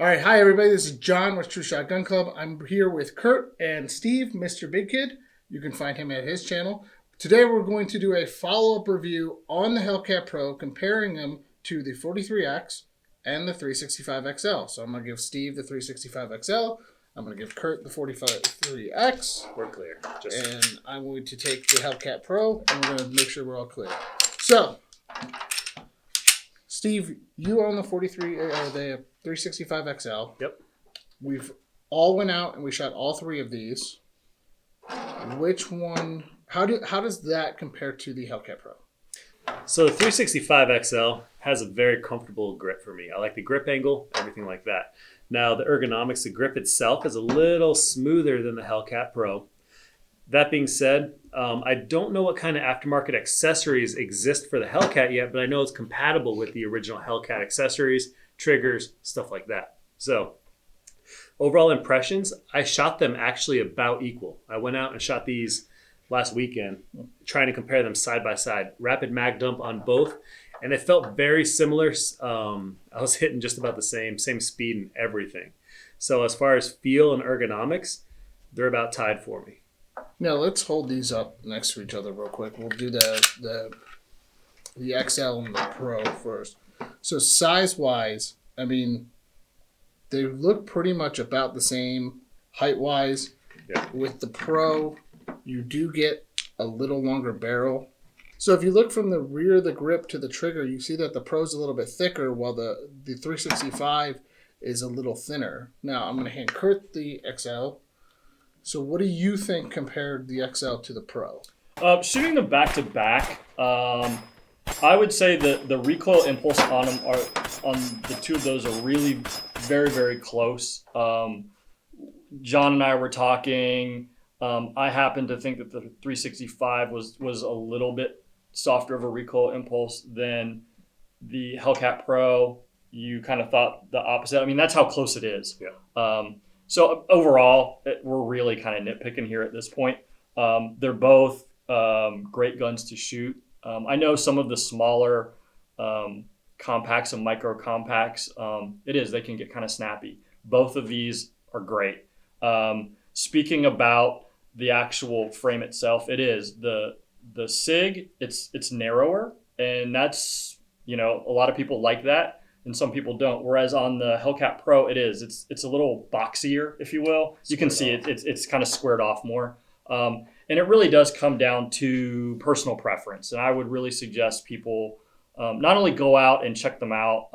All right, hi everybody. This is John with True Shot Gun Club. I'm here with Curt and Steve, Mrbigkid. You can find him at his channel. Today we're going to do a follow-up review on the Hellcat Pro, comparing them to the 43X and the 365XL. So I'm going to give Steve the 365XL. I'm going to give Curt the 43X. We're clear. And I'm going to take the Hellcat Pro, and we're going to make sure we're all clear. So, Steve, you own the 365XL. Yep. We've all went out and we shot all three of these. Which one? How does that compare to the Hellcat Pro? So the 365XL has a very comfortable grip for me. I like the grip angle, everything like that. Now the ergonomics, the grip itself is a little smoother than the Hellcat Pro. That being said, I don't know what kind of aftermarket accessories exist for the Hellcat yet, but I know it's compatible with the original Hellcat accessories, triggers, stuff like that. So overall impressions, I shot them actually about equal. I went out and shot these last weekend, trying to compare them side by side. Rapid mag dump on both, and it felt very similar. I was hitting just about the same speed and everything. So as far as feel and ergonomics, they're about tied for me. Now let's hold these up next to each other real quick. We'll do the XL and the Pro first. So size-wise, I mean, they look pretty much about the same height-wise. Yeah. With the Pro, you do get a little longer barrel. So if you look from the rear of the grip to the trigger, you see that the Pro's a little bit thicker while the 365 is a little thinner. Now I'm going to hand Curt the XL. So what do you think compared the XL to the Pro? Shooting them back to back, I would say that the recoil impulse on them on the two of those are really very, very close. John and I were talking. I happen to think that the 365 was a little bit softer of a recoil impulse than the Hellcat Pro. You kind of thought the opposite. I mean, that's how close it is. Yeah. So overall, we're really kind of nitpicking here at this point. They're both great guns to shoot. I know some of the smaller compacts and micro compacts, they can get kind of snappy. Both of these are great. Speaking about the actual frame itself, it is the Sig. It's narrower, and that's, a lot of people like that, and some people don't. Whereas on the Hellcat Pro, it's a little boxier, if you will. You can see it's kind of squared off more. And it really does come down to personal preference. And I would really suggest people not only go out and check them out,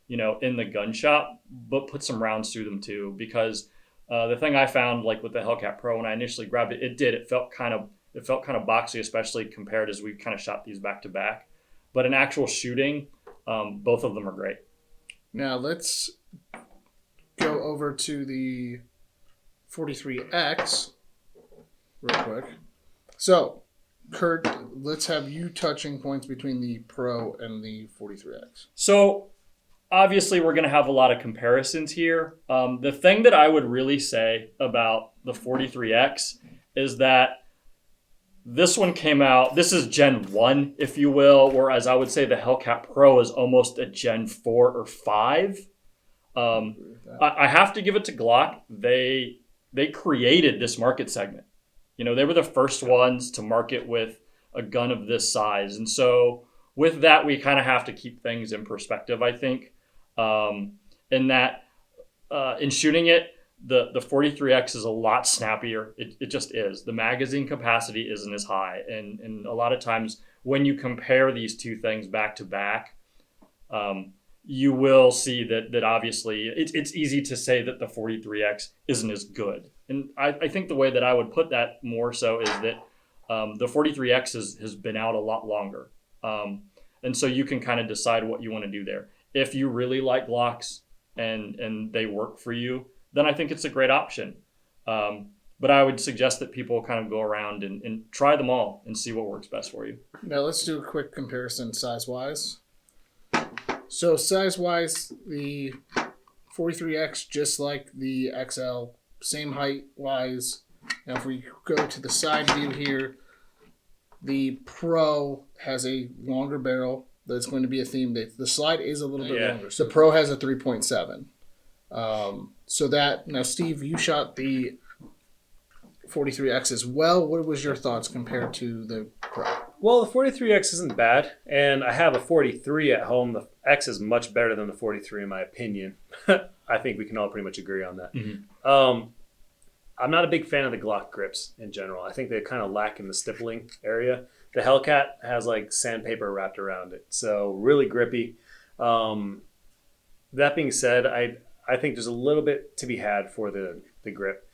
in the gun shop, but put some rounds through them too. Because the thing I found, like with the Hellcat Pro, when I initially grabbed it, it felt kind of boxy, especially compared as we kind of shot these back to back. But in actual shooting, both of them are great. Now let's go over to the 43X real quick. So, Curt, let's have you touching points between the Pro and the 43X. So, obviously, we're going to have a lot of comparisons here. The thing that I would really say about the 43X is that this one came out, this is Gen 1, if you will, whereas I would say the Hellcat Pro is almost a Gen 4 or 5. I have to give it to Glock. They created this market segment. They were the first ones to market with a gun of this size. And so with that, we kind of have to keep things in perspective, I think. In shooting it, the 43X is a lot snappier. It just is. The magazine capacity isn't as high. And a lot of times when you compare these two things back to back, you will see that obviously it's easy to say that the 43X isn't as good. And I think the way that I would put that more so is that the 43X has been out a lot longer. And so you can kind of decide what you want to do there. If you really like Glocks and they work for you, then I think it's a great option. But I would suggest that people kind of go around and try them all and see what works best for you. Now let's do a quick comparison size-wise. So size-wise, the 43X, just like the XL, same height-wise. Now if we go to the side view here, the Pro has a longer barrel. That's going to be a theme. The slide is a little bit longer. So Pro has a 3.7. So that, now Steve, you shot the 43X as well. What was your thoughts compared to the Pro? Well, the 43X isn't bad, and I have a 43 at home. The X is much better than the 43 in my opinion. I think we can all pretty much agree on that. I'm not a big fan of the Glock grips in general. I think they kind of lack in the stippling area. The Hellcat has like sandpaper wrapped around it, so really grippy. That being said, I think there's a little bit to be had for the grip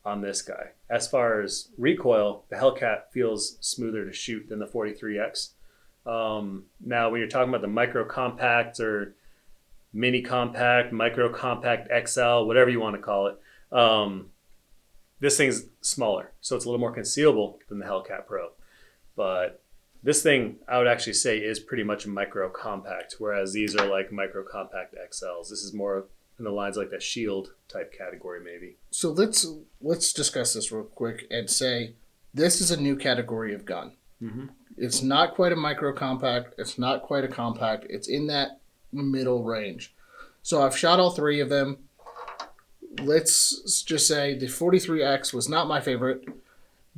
on this guy. As far as recoil, the Hellcat feels smoother to shoot than the 43X. Now, when you're talking about the micro compact or mini compact, micro compact XL, whatever you want to call it, this thing's smaller, so it's a little more concealable than the Hellcat Pro. But this thing, I would actually say, is pretty much a micro compact, whereas these are like micro compact XLs. This is more in the lines like that Shield type category, maybe. So let's discuss this real quick and say this is a new category of gun. It's not quite a micro compact. It's not quite a compact. It's in that middle range. So I've shot all three of them. Let's just say the 43X was not my favorite.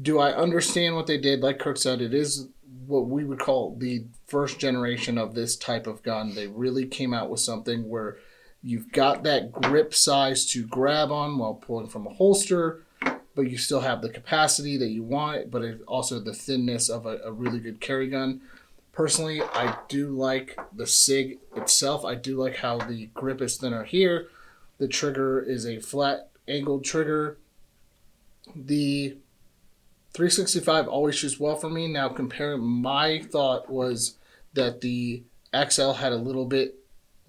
Do I understand what they did? Like Curt said, it is what we would call the first generation of this type of gun. They really came out with something where you've got that grip size to grab on while pulling from a holster, but you still have the capacity that you want, but it also the thinness of a really good carry gun. Personally, I do like the Sig itself. I do like how the grip is thinner here. The trigger is a flat angled trigger. The 365 always shoots well for me. Now, my thought was that the XL had a little bit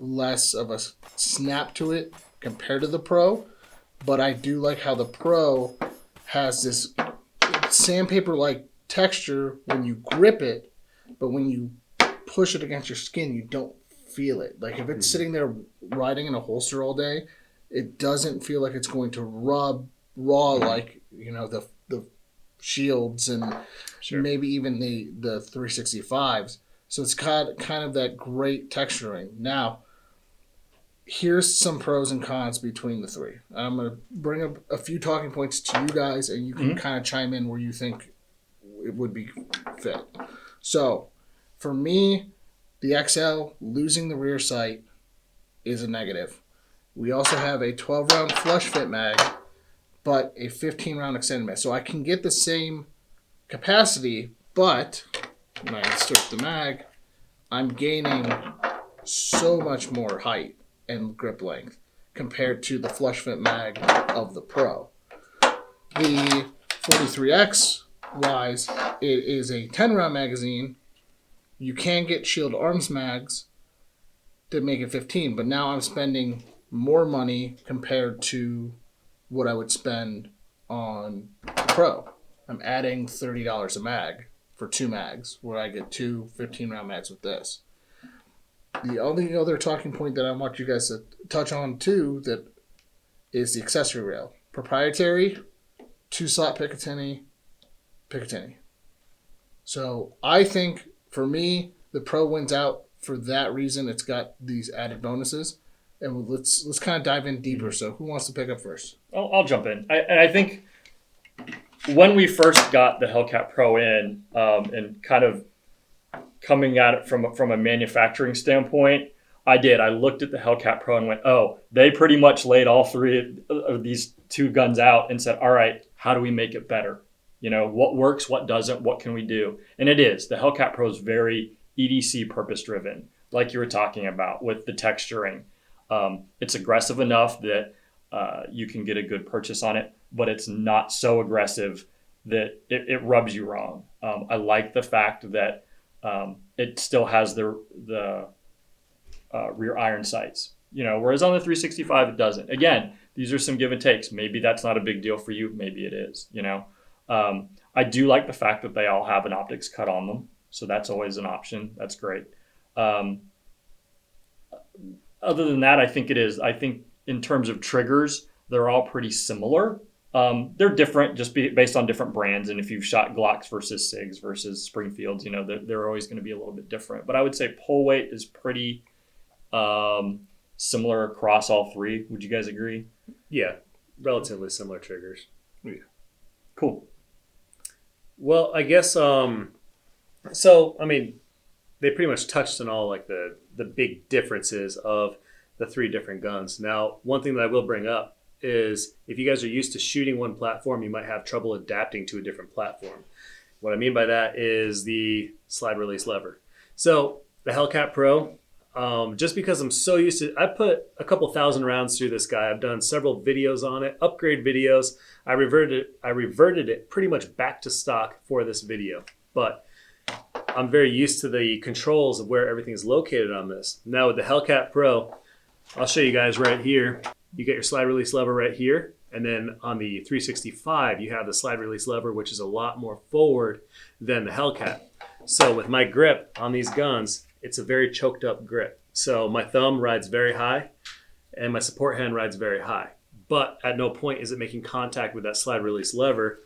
less of a snap to it compared to the Pro, but I do like how the Pro has this sandpaper-like texture when you grip it, but when you push it against your skin, you don't feel it. Like if it's sitting there riding in a holster all day, it doesn't feel like it's going to rub raw like, the Shields and maybe even the 365s. So it's got kind of that great texturing. Now, here's some pros and cons between the three. I'm going to bring up a few talking points to you guys, and you can kind of chime in where you think it would be fit. So, for me, the XL losing the rear sight is a negative. We also have a 12-round flush fit mag, but a 15-round extended mag. So I can get the same capacity, but when I insert the mag, I'm gaining so much more height and grip length compared to the flush fit mag of the Pro. The 43X wise, it is a 10-round magazine. You can get Shield Arms mags that make it 15, but now I'm spending more money compared to what I would spend on the Pro. I'm adding $30 a mag for 2 mags, where I get 2 15-round mags with this. The only other talking point that I want you guys to touch on too that is the accessory rail. Proprietary, 2-slot Picatinny. So I think for me, the Pro wins out for that reason. It's got these added bonuses. And let's kind of dive in deeper. So who wants to pick up first? I'll jump in. I think when we first got the Hellcat Pro in, and kind of coming at it from a manufacturing standpoint, I looked at the Hellcat Pro and went, oh, they pretty much laid all three of these two guns out and said, all right, how do we make it better? What works, what doesn't, what can we do? And it is. The Hellcat Pro is very EDC purpose driven, like you were talking about with the texturing. It's aggressive enough that you can get a good purchase on it, but it's not so aggressive that it rubs you wrong. I like the fact that it still has the rear iron sights, whereas on the 365 it doesn't. Again, these are some give and takes. Maybe that's not a big deal for you. Maybe it is. I do like the fact that they all have an optics cut on them, so that's always an option. That's great. Other than that, I think it is. I think in terms of triggers, they're all pretty similar. They're different just based on different brands. And if you've shot Glocks versus Sigs versus Springfields, they're always going to be a little bit different. But I would say pull weight is pretty similar across all three. Would you guys agree? Yeah, relatively similar triggers. Yeah. Cool. Well, I guess I mean, they pretty much touched on all like the big differences of the three different guns. Now, one thing that I will bring up is if you guys are used to shooting one platform, you might have trouble adapting to a different platform. What I mean by that is the slide release lever. So the Hellcat Pro, just because I'm so used to, I put a couple thousand rounds through this guy. I've done several videos on it, upgrade videos. I reverted it pretty much back to stock for this video, but I'm very used to the controls of where everything is located on this. Now with the Hellcat Pro, I'll show you guys right here. You get your slide release lever right here. And then on the 365, you have the slide release lever, which is a lot more forward than the Hellcat. So with my grip on these guns, it's a very choked up grip. So my thumb rides very high and my support hand rides very high. But at no point is it making contact with that slide release lever.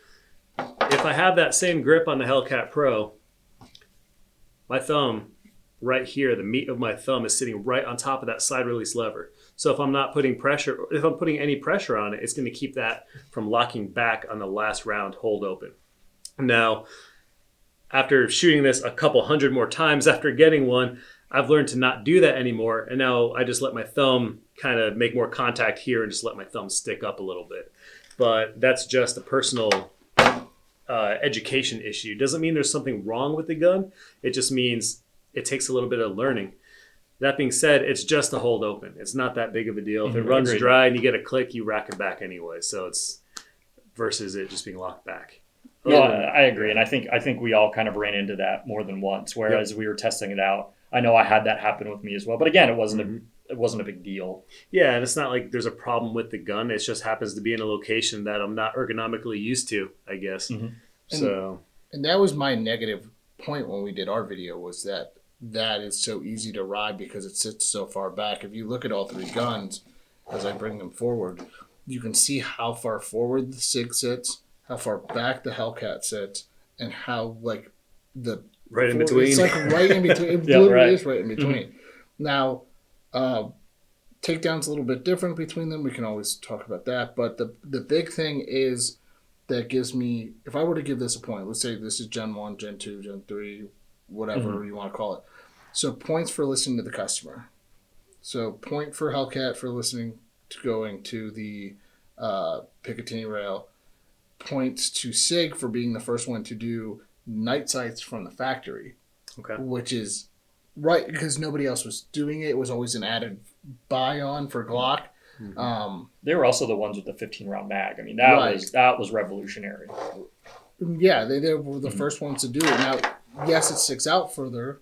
If I have that same grip on the Hellcat Pro, my thumb right here, the meat of my thumb is sitting right on top of that slide release lever. So if I'm not putting pressure, if I'm putting any pressure on it, it's going to keep that from locking back on the last round hold open. Now, after shooting this a couple hundred more times after getting one, I've learned to not do that anymore. And now I just let my thumb kind of make more contact here and just let my thumb stick up a little bit. But that's just a personal education issue. Doesn't mean there's something wrong with the gun. It just means it takes a little bit of learning. That being said, it's just a hold open. It's not that big of a deal. If it runs dry and you get a click, you rack it back anyway. So it's versus it just being locked back. No, I agree. And I think we all kind of ran into that more than once, whereas we were testing it out. I know I had that happen with me as well. But again, it wasn't a big deal. Yeah, and it's not like there's a problem with the gun. It just happens to be in a location that I'm not ergonomically used to, I guess. Mm-hmm. So and that was my negative point when we did our video, was that is so easy to ride because it sits so far back. If you look at all three guns, as I bring them forward, you can see how far forward the Sig sits, how far back the Hellcat sits, and how like the right in between. It's like right in between. It literally is right in between. Mm-hmm. Now, takedown's a little bit different between them. We can always talk about that. But the big thing is that gives me, if I were to give this a point, let's say this is Gen 1, Gen 2, Gen 3, whatever you want to call it. So points for listening to the customer. So point for Hellcat for listening to going to the Picatinny rail. Points to Sig for being the first one to do night sights from the factory. Okay. Which is right, because nobody else was doing it. It was always an added buy-on for Glock. Mm-hmm. They were also the ones with the 15-round mag. I mean, that was revolutionary. Yeah, they were the first ones to do it. Now, yes, it sticks out further.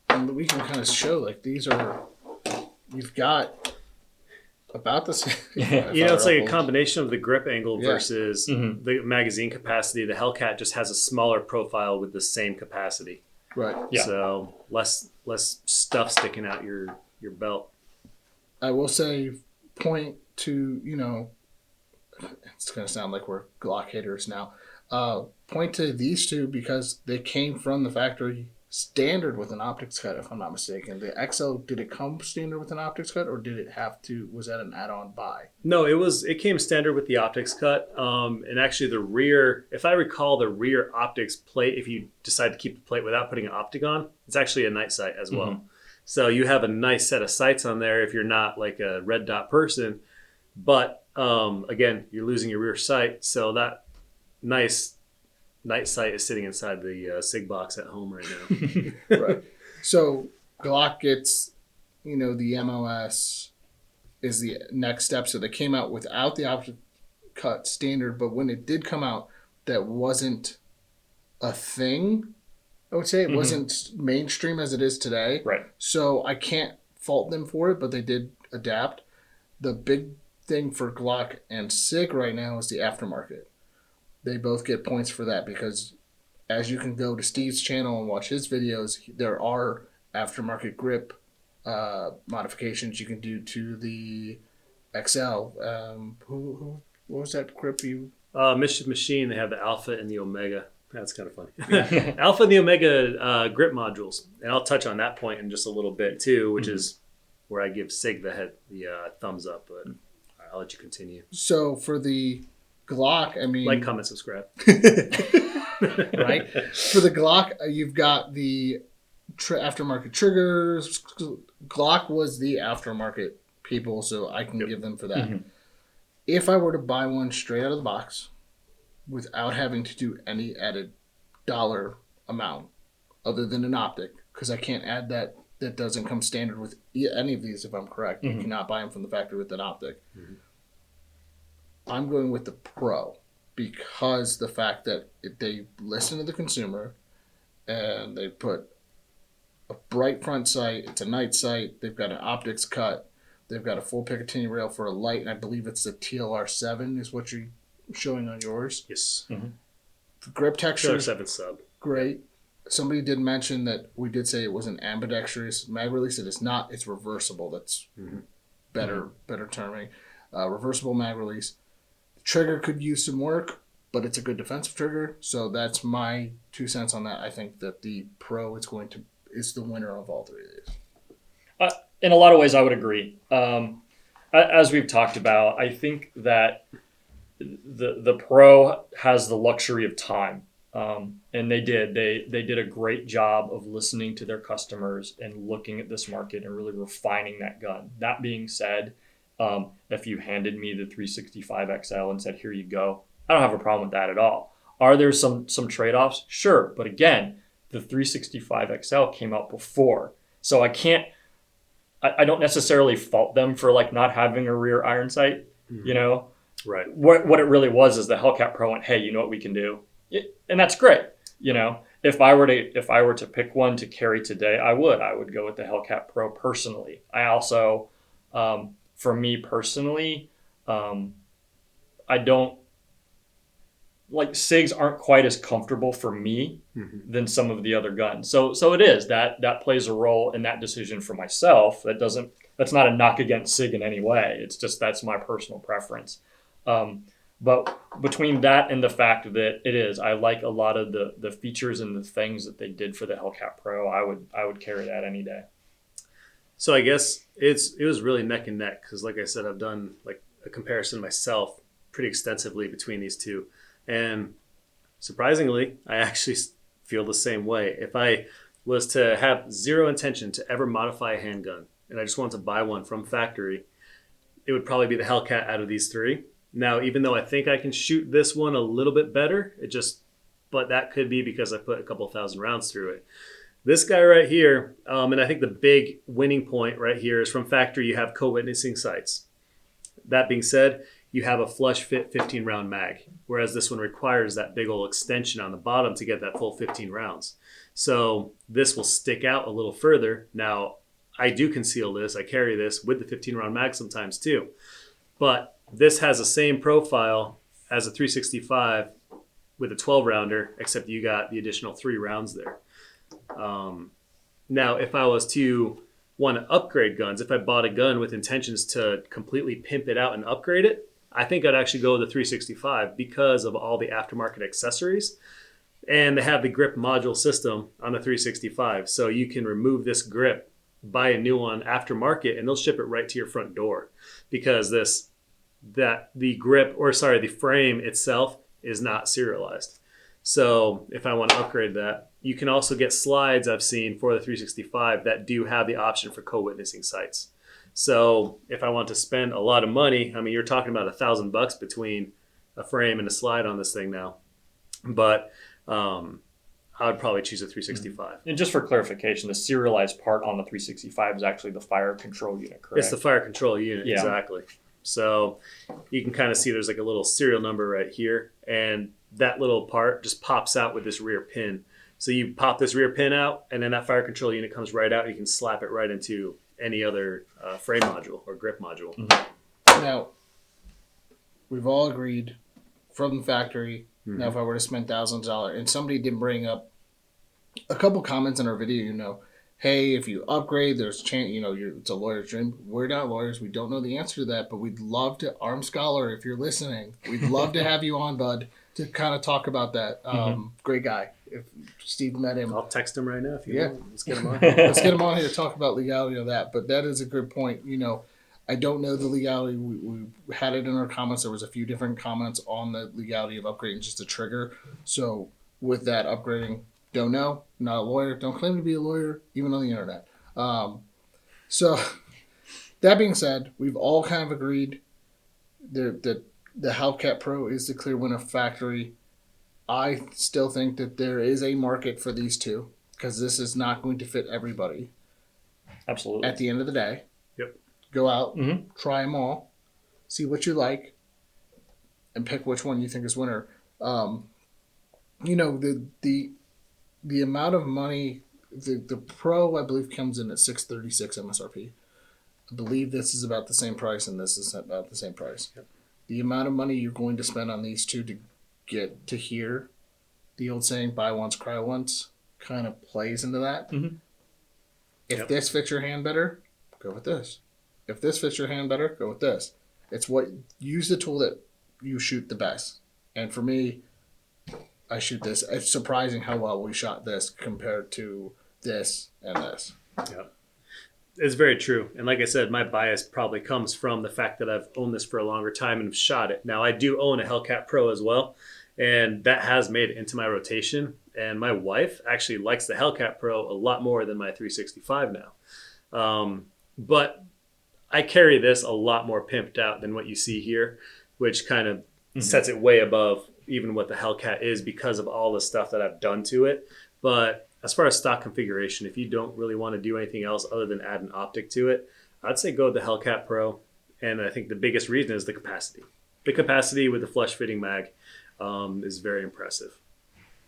And we can kind of show, like, these are, you've got about the same. It's like a combination of the grip angle versus the magazine capacity. The Hellcat just has a smaller profile with the same capacity. Right. Yeah. So less stuff sticking out your belt. I will say, point to, it's going to sound like we're Glock haters now. Point to these two because they came from the factory standard with an optics cut, if I'm not mistaken. The XL, did it come standard with an optics cut, or did it was that an add-on buy? No, it came standard with the optics cut. And actually the rear, if I recall, the rear optics plate, if you decide to keep the plate without putting an optic on, it's actually a night sight as well. Mm-hmm. So you have a nice set of sights on there if you're not like a red dot person. But again, you're losing your rear sight. So that nice night sight is sitting inside the Sig box at home right now. Right. So Glock gets, the MOS is the next step. So they came out without the optic cut standard, but when it did come out, that wasn't a thing. I would say it wasn't mainstream as it is today. Right. So I can't fault them for it, but they did adapt. The big thing for Glock and Sig right now is the aftermarket. They both get points for that because as you can go to Steve's channel and watch his videos, there are aftermarket grip modifications you can do to the XL. What was that grip you? Mischief Machine, they have the Alpha and the Omega. That's kind of funny. Alpha and the Omega grip modules. And I'll touch on that point in just a little bit too, which is where I give Sig the thumbs up, but I'll let you continue. So for the Glock, I mean, Like, comment, subscribe. right? For the Glock, you've got the aftermarket triggers. Glock was the aftermarket people, so I can give them for that. Mm-hmm. If I were to buy one straight out of the box without having to do any added dollar amount other than an optic, because I can't add that doesn't come standard with any of these, if I'm correct. Mm-hmm. You cannot buy them from the factory with an optic. Mm-hmm. I'm going with the Pro because the fact that they listen to the consumer and they put a bright front sight, it's a night sight, they've got an optics cut, they've got a full Picatinny rail for a light, and I believe it's the TLR7 is what you're showing on yours. Yes. Mm-hmm. The grip texture is TLR7 sub. great. Somebody did mention that we did say it was an ambidextrous mag release. It is not. It's reversible. That's better terming. Reversible mag release. The trigger could use some work, but it's a good defensive trigger. So that's my 2 cents on that. I think that the Pro is the winner of all three of these. In a lot of ways, I would agree. As we've talked about, I think that the Pro has the luxury of time. And they did a great job of listening to their customers and looking at this market and really refining that gun. That being said, if you handed me the 365XL and said, here you go, I don't have a problem with that at all. Are there some trade-offs? Sure. But again, the 365XL came out before. So I don't necessarily fault them for like not having a rear iron sight, you know? Right. What it really was is the Hellcat Pro went, hey, you know what we can do? And that's great. You know, if I were to pick one to carry today, I would go with the Hellcat Pro personally. I also, for me personally, I don't like SIGs aren't quite as comfortable for me than some of the other guns. So it is that plays a role in that decision for myself. That's not a knock against SIG in any way. It's just, that's my personal preference. But between that and the fact that I like a lot of the features and the things that they did for the Hellcat Pro, I would carry that any day. So I guess it was really neck and neck because, like I said, I've done like a comparison myself pretty extensively between these two, and surprisingly, I actually feel the same way. If I was to have zero intention to ever modify a handgun and I just wanted to buy one from factory, it would probably be the Hellcat out of these three. Now, even though I think I can shoot this one a little bit better, but that could be because I put a couple thousand rounds through it. This guy right here, and I think the big winning point right here is from factory, you have co-witnessing sights. That being said, you have a flush fit 15 round mag, whereas this one requires that big old extension on the bottom to get that full 15 rounds. So this will stick out a little further. Now, I do conceal this. I carry this with the 15 round mag sometimes too. But this has the same profile as a 365 with a 12 rounder, except you got the additional 3 rounds there. Now, if I was to want to upgrade guns, if I bought a gun with intentions to completely pimp it out and upgrade it, I think I'd actually go with the 365 because of all the aftermarket accessories. And they have the grip module system on the 365. So you can remove this grip, buy a new one aftermarket, and they'll ship it right to your front door because the frame itself is not serialized. So if I want to upgrade that, you can also get slides I've seen for the 365 that do have the option for co-witnessing sights. So if I want to spend a lot of money, I mean, you're talking about $1,000 between a frame and a slide on this thing now. But I would probably choose a 365. And just for clarification, the serialized part on the 365 is actually the fire control unit, correct? It's the fire control unit, Yeah. Exactly. So you can kind of see there's like a little serial number right here, and that little part just pops out with this rear pin. So you pop this rear pin out, and then that fire control unit comes right out. You can slap it right into any other frame module or grip module. Mm-hmm. Now, we've all agreed from the factory. Now, if I were to spend thousands of dollars, and somebody did bring up a couple comments in our video, hey, if you upgrade, there's a chance, it's a lawyer's dream. We're not lawyers. We don't know the answer to that, but we'd love to, Arm Scholar, if you're listening, we'd love to have you on, bud, to kind of talk about that. Great guy. If Steve met him, I'll text him right now if you want. Let's get him on. let's get him on here to talk about legality of that. But that is a good point. I don't know the legality. We had it in our comments. There was a few different comments on the legality of upgrading just a trigger. So with that upgrading, don't know. Not a lawyer. Don't claim to be a lawyer, even on the internet. So that being said, we've all kind of agreed that the Hellcat Pro is the clear winner factory. I still think that there is a market for these two because this is not going to fit everybody. Absolutely. At the end of the day. Yep. Go out, try them all, see what you like, and pick which one you think is winner. The amount of money, the Pro I believe comes in at $636 MSRP. I believe this is about the same price, and this is about the same price. Yep. The amount of money you're going to spend on these two to get to here, the old saying "buy once, cry once," kind of plays into that. If this fits your hand better, go with this. If this fits your hand better, go with this. It's use the tool that you shoot the best. And for me, I shoot this. It's surprising how well we shot this compared to this and this. Yeah. It's very true. And like I said, my bias probably comes from the fact that I've owned this for a longer time and have shot it. Now, I do own a Hellcat Pro as well, and that has made it into my rotation. And my wife actually likes the Hellcat Pro a lot more than my 365 now. But I carry this a lot more pimped out than what you see here, which kind of sets it way above even what the Hellcat is because of all the stuff that I've done to it. But as far as stock configuration, if you don't really want to do anything else other than add an optic to it, I'd say go with the Hellcat Pro. And I think the biggest reason is the capacity. The capacity with the flush fitting mag is very impressive.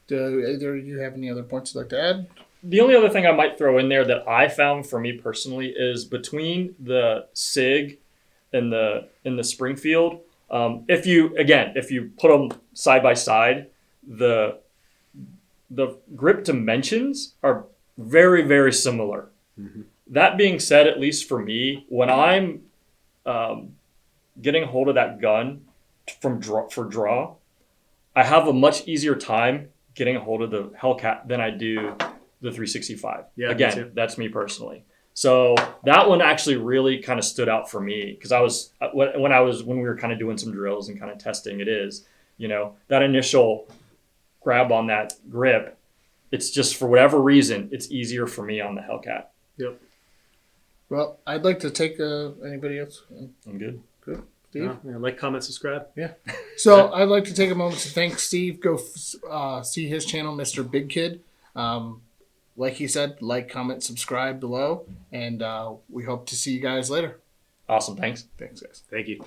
Do either of you have any other points you'd like to add? The only other thing I might throw in there that I found for me personally is between the Sig and the Springfield. If you put them side by side, the grip dimensions are very, very similar. That being said, at least for me, when I'm getting a hold of that gun for draw, I have a much easier time getting a hold of the Hellcat than I do the 365. Yeah, again, that's me personally. So that one actually really kind of stood out for me because when we were kind of doing some drills and kind of testing that initial grab on that grip, it's just for whatever reason, it's easier for me on the Hellcat. Yep. Well, I'd like to take anybody else. I'm good. Good. Steve? Yeah, like, comment, subscribe. Yeah. So I'd like to take a moment to thank Steve. Go see his channel, Mrbigkid. Like he said, like, comment, subscribe below. And we hope to see you guys later. Awesome. Thanks. Thanks, guys. Thank you.